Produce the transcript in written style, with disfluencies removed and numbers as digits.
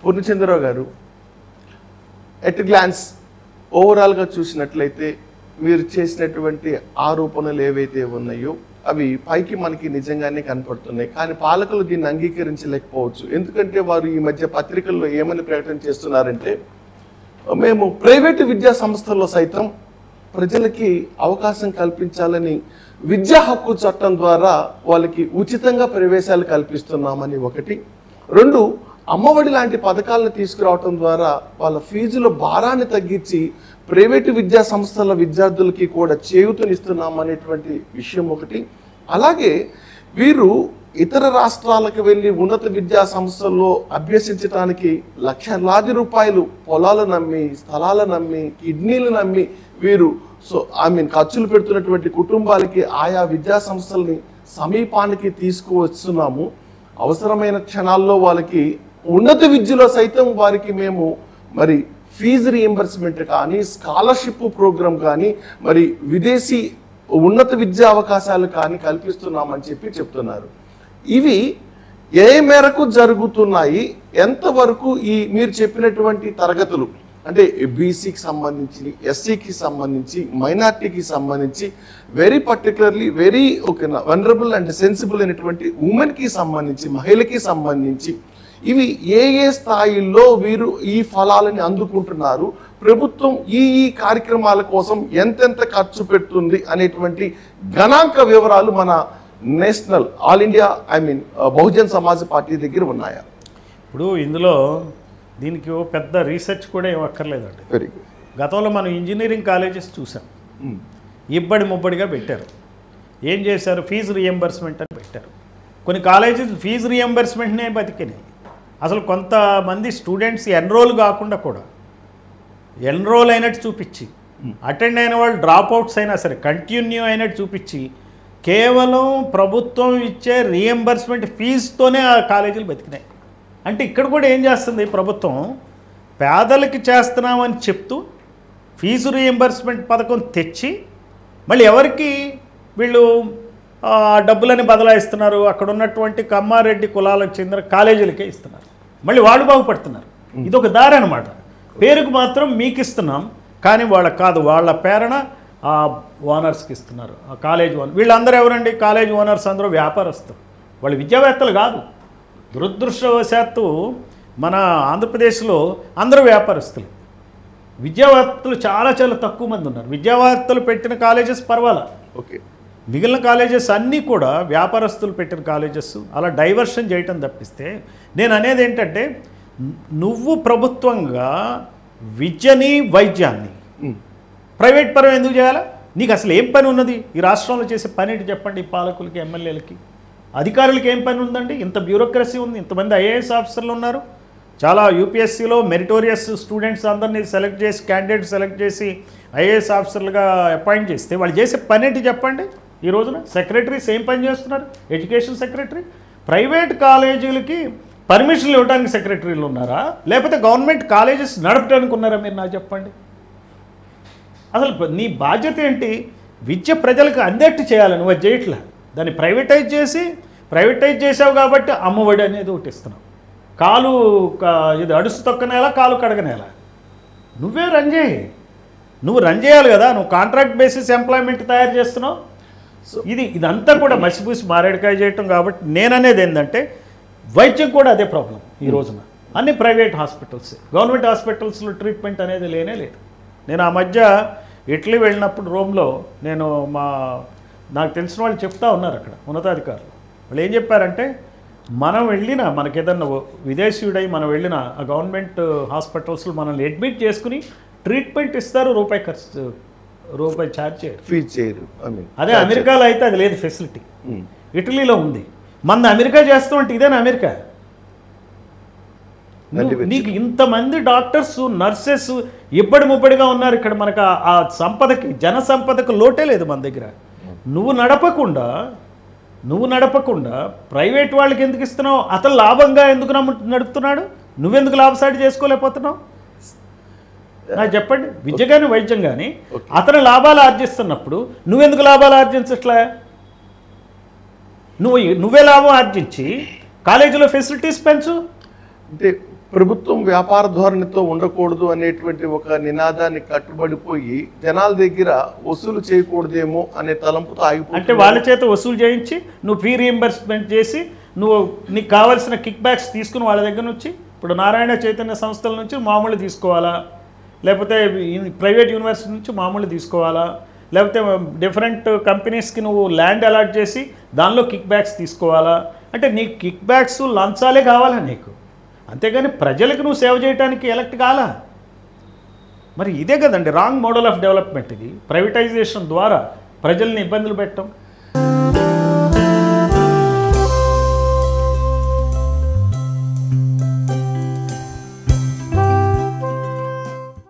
పూర్ణచంద్రరావు గారు, at glance ఓవరాల్గా చూసినట్లయితే మీరు చేసినటువంటి ఆరోపణలు ఏవైతే ఉన్నాయో అవి పైకి మనకి నిజంగానే కనపడుతున్నాయి. కానీ పాలకులు దీన్ని అంగీకరించలేకపోవచ్చు. ఎందుకంటే వారు ఈ మధ్య పత్రికల్లో ఏమని ప్రకటన చేస్తున్నారంటే, మేము ప్రైవేటు విద్యా సంస్థల్లో సైతం ప్రజలకి అవకాశం కల్పించాలని విద్యా హక్కు చట్టం ద్వారా వాళ్ళకి ఉచితంగా ప్రవేశాలు కల్పిస్తున్నామని ఒకటి. రెండు, అమ్మఒడి లాంటి పథకాలను తీసుకురావటం ద్వారా వాళ్ళ ఫీజుల భారాన్ని తగ్గించి ప్రైవేటు విద్యా సంస్థల విద్యార్థులకి కూడా చేయూతనిస్తున్నామనేటువంటి విషయం ఒకటి. అలాగే వీరు ఇతర రాష్ట్రాలకు వెళ్ళి ఉన్నత విద్యా సంస్థల్లో అభ్యసించడానికి లక్షలాది రూపాయలు పొలాలు నమ్మి, స్థలాలు నమ్మి, కిడ్నీలు నమ్మి వీరు ఖర్చులు పెడుతున్నటువంటి కుటుంబాలకి ఆయా విద్యా సంస్థల్ని సమీపానికి తీసుకువస్తున్నాము. అవసరమైన క్షణాల్లో వాళ్ళకి ఉన్నత విద్యలో సైతం వారికి మేము మరి ఫీజు రీఎంబర్స్మెంట్ కానీ, స్కాలర్షిప్ ప్రోగ్రామ్ కానీ, మరి విదేశీ ఉన్నత విద్యా అవకాశాలు కానీ కల్పిస్తున్నామని చెప్తున్నారు. ఇవి ఏ మేరకు జరుగుతున్నాయి? ఎంతవరకు ఈ మీరు చెప్పినటువంటి తరగతులు అంటే బీసీకి సంబంధించి, ఎస్సీకి సంబంధించి, మైనార్టీకి సంబంధించి, very particularly very vulnerable and sensible అయినటువంటి ఉమెన్కి సంబంధించి, మహిళకి సంబంధించి ఇవి ఏ ఏ స్థాయిల్లో వీరు ఈ ఫలాలని అందుకుంటున్నారు, ప్రభుత్వం ఈ కార్యక్రమాల కోసం ఎంతెంత ఖర్చు పెడుతుంది అనేటువంటి గణాంక వివరాలు మన national all India Bahujan Samaj party దగ్గర ఉన్నాయా? ఇప్పుడు ఇందులో దీనికి పెద్ద రీసెర్చ్ కూడా ఏం అక్కర్లేదండి. Very good. గతంలో మనం ఇంజనీరింగ్ కాలేజెస్ చూసాం, ఇబ్బడి ముబ్బడిగా పెట్టారు. ఏం చేశారు? ఫీజు రీఎంబర్స్మెంట్ అని పెట్టారు. కొన్ని కాలేజెస్ ఫీజు రీఎంబర్స్మెంట్నే బతికినాయి. అసలు కొంతమంది స్టూడెంట్స్ ఎన్రోల్ కాకుండా కూడా ఎన్రోల్ అయినట్టు చూపించి, అటెండ్ అయిన వాళ్ళు డ్రాప్ అవుట్స్ అయినా సరే కంటిన్యూ అయినట్టు చూపించి కేవలం ప్రభుత్వం ఇచ్చే రీఎంబర్స్మెంట్ ఫీజుతోనే ఆ కాలేజీలు బతికినాయి. అంటే ఇక్కడ కూడా ఏం చేస్తుంది ప్రభుత్వం? పేదలకి చేస్తున్నామని చెప్తూ ఫీజు రీఎంబర్స్మెంట్ పథకం తెచ్చి మళ్ళీ ఎవరికి వీళ్ళు డబ్బులని బదలాయిస్తున్నారు? అక్కడ ఉన్నటువంటి కమ్మారెడ్డి కులాలకు చెందిన కాలేజీలకే ఇస్తున్నారు. మళ్ళీ వాళ్ళు బాగుపడుతున్నారు. ఇది ఒక దారి అనమాట. పేరుకు మాత్రం మీకు ఇస్తున్నాం, కానీ వాళ్ళకి కాదు. వాళ్ళ పేరున ఆ ఓనర్స్కి ఇస్తున్నారు. ఆ కాలేజ్ ఓనర్ వీళ్ళందరూ ఎవరండి? కాలేజ్ ఓనర్స్ అందరూ వ్యాపారస్తులు, వాళ్ళు విద్యావేత్తలు కాదు. దురదృష్టవశాత్తు మన ఆంధ్రప్రదేశ్లో అందరూ వ్యాపారస్తులు. విద్యావేత్తలు చాలా చాలా తక్కువ మంది ఉన్నారు. విద్యావేత్తలు పెట్టిన కాలేజెస్ పర్వాలా, ఓకే. మిగిలిన కాలేజెస్ అన్నీ కూడా వ్యాపారస్తులు పెట్టిన కాలేజెస్. అలా డైవర్షన్ చేయటం తప్పిస్తే నేను అనేది ఏంటంటే, నువ్వు ప్రభుత్వంగా విద్యని వైద్యాన్ని ప్రైవేట్ పరం ఎందుకు చేయాలా? నీకు అసలు ఏం పని ఉన్నది? ఈ రాష్ట్రంలో చేసే పని ఏంటి చెప్పండి? ఈ పాలకులకి, ఎమ్మెల్యేలకి, అధికారులకి ఏం పని ఉందండి? ఇంత బ్యూరోక్రసీ ఉంది, ఇంతమంది ఐఏఎస్ ఆఫీసర్లు ఉన్నారు, చాలా యూపీఎస్సీలో మెరిటోరియస్ స్టూడెంట్స్ అందరినీ సెలెక్ట్ చేసి, క్యాండిడేట్ సెలెక్ట్ చేసి ఐఏఎస్ ఆఫీసర్లుగా అపాయింట్ చేస్తే వాళ్ళు చేసే పని ఏంటి చెప్పండి? ఈ రోజున సెక్రటరీస్ ఏం పని చేస్తున్నారు? Education secretary. ప్రైవేట్ కాలేజీలకి పర్మిషన్లు ఇవ్వడానికి సెక్రటరీలు ఉన్నారా, లేకపోతే గవర్నమెంట్ కాలేజెస్ నడపడానికి ఉన్నారా? మీరు నాకు చెప్పండి. అసలు నీ బాధ్యత ఏంటి? విద్య ప్రజలకు అందేట్టు చేయాలి. నువ్వు అది చేయట్లే. దాన్ని ప్రైవేటైజ్ చేసావు కాబట్టి అమ్మఒడి అనేది ఒకటి ఇస్తున్నావు. కాలు ఇది అడుసు తొక్కనేలా, కాలు కడగనేలా. నువ్వే రన్ చేయి. నువ్వు రన్ చేయాలి కదా. నువ్వు కాంట్రాక్ట్ బేసిస్ ఎంప్లాయ్మెంట్ తయారు చేస్తున్నావు. సో ఇదంతా కూడా మసిపూసి మారేడుకాయ చేయటం. కాబట్టి నేననేది ఏంటంటే, వైద్యం కూడా అదే ప్రాబ్లం ఈ రోజున. అన్ని ప్రైవేట్ హాస్పిటల్స్, గవర్నమెంట్ హాస్పిటల్స్లో ట్రీట్మెంట్ అనేది లేనే లేదు. నేను ఆ మధ్య ఇటలీ వెళ్ళినప్పుడు రోమ్లో నాకు తెలిసిన వాళ్ళు చెప్తా ఉన్నారు అక్కడ ఉన్నతాధికారులు. వాళ్ళు ఏం చెప్పారంటే, మనం వెళ్ళిన మనకేదన్నా విదేశీయుడై మనం వెళ్ళిన ఆ గవర్నమెంట్ హాస్పిటల్స్లో మనల్ని అడ్మిట్ చేసుకుని ట్రీట్మెంట్ ఇస్తారు, రూపాయి ఛార్జ్ చేయరు, ఫీజ్ చేయరు. అదే అమెరికాలో అయితే అది లేదు ఫెసిలిటీ. ఇటలీలో ఉంది. మన అమెరికా చేస్తామంటే ఇదేనా అమెరికా? నీకు ఇంతమంది డాక్టర్స్, నర్సెస్ ఇబ్బడి ముబ్బడిగా ఉన్నారు. ఇక్కడ మనకు ఆ సంపదకి, జన సంపదకు లోటే లేదు మన దగ్గర. నువ్వు నడపకుండా ప్రైవేట్ వాళ్ళకి ఎందుకు ఇస్తున్నావు? అతను లాభంగా ఎందుకు నడుపుతున్నాడు? నువ్వెందుకు లాభసాటి చేసుకోలేకపోతున్నావు? నాకు చెప్పండి. విద్య కానీ వైద్యం కానీ అతను లాభాలు ఆర్జిస్తున్నప్పుడు నువ్వెందుకు లాభాలు ఆర్జించట్లే? నువ్వే లాభం ఆర్జించి కాలేజీలో ఫెసిలిటీస్ పెంచు. అంటే ప్రభుత్వం వ్యాపార ధోరణితో ఉండకూడదు అనేటువంటి ఒక నినాదాన్ని కట్టుబడిపోయి జనాల దగ్గర వసూలు చేయకూడదేమో అనే తలంపుతో అంటే ఆగిపోతుంది. వాళ్ళ చేత వసూలు చేయించి నువ్వు ఫీ రీఎంబర్స్మెంట్ చేసి నువ్వు నీకు కావాల్సిన కిక్ బ్యాక్స్ తీసుకుని వాళ్ళ దగ్గర నుంచి, ఇప్పుడు నారాయణ చైతన్య సంస్థల నుంచి మామూలు తీసుకోవాలా, లేకపోతే ప్రైవేట్ యూనివర్సిటీ నుంచి మామూలు తీసుకోవాలా, లేకపోతే డిఫరెంట్ కంపెనీస్కి నువ్వు ల్యాండ్ అలాట్ చేసి దానిలో కిక్ బ్యాక్స్ తీసుకోవాలా? అంటే నీకు కిక్ బ్యాక్స్ లంచాలే కావాలా నీకు, అంతేగాని ప్రజలకు నువ్వు సేవ చేయడానికి ఎలక్ట్ కాలా? మరి ఇదే కదండి రాంగ్ మోడల్ ఆఫ్ డెవలప్మెంట్ ఇది. ప్రైవేటైజేషన్ ద్వారా ప్రజల్ని ఇబ్బందులు పెట్టడం.